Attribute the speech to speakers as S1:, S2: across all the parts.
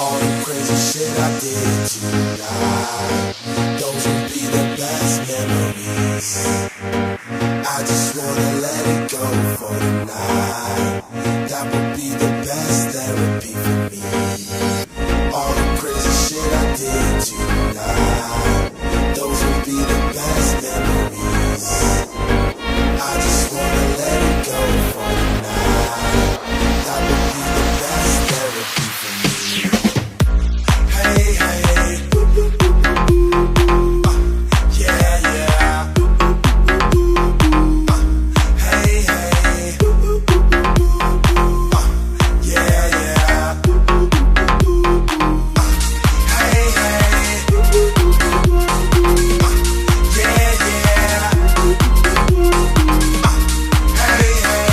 S1: All the crazy shit I did tonight, those would be the best memories. I just wanna let it go for tonight. That would be the best therapy for me. All the crazy shit I did tonight, those would be the best memories. I just wanna let it go for tonight. That would be the best therapy for me. Hey, hey, yeah, yeah. Hey, hey, yeah, yeah. Hey, hey, yeah, yeah. Hey, hey,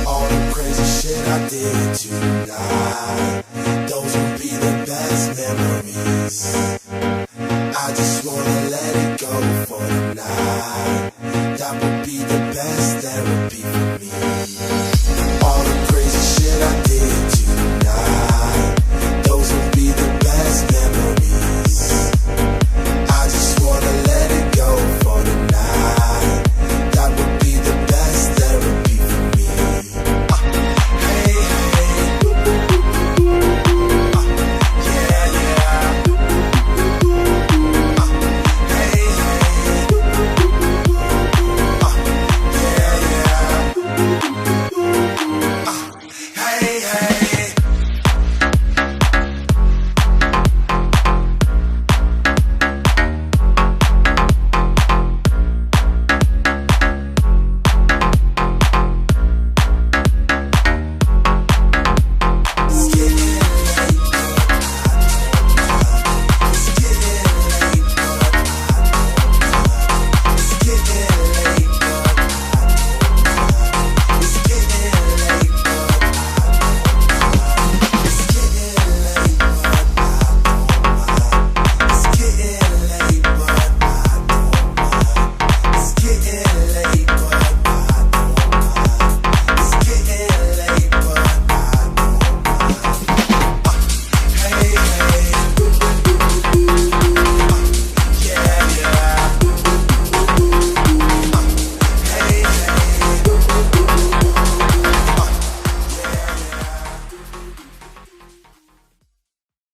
S1: all the crazy shit I did tonight, those will be the best memories. I just wanna let it go for tonight.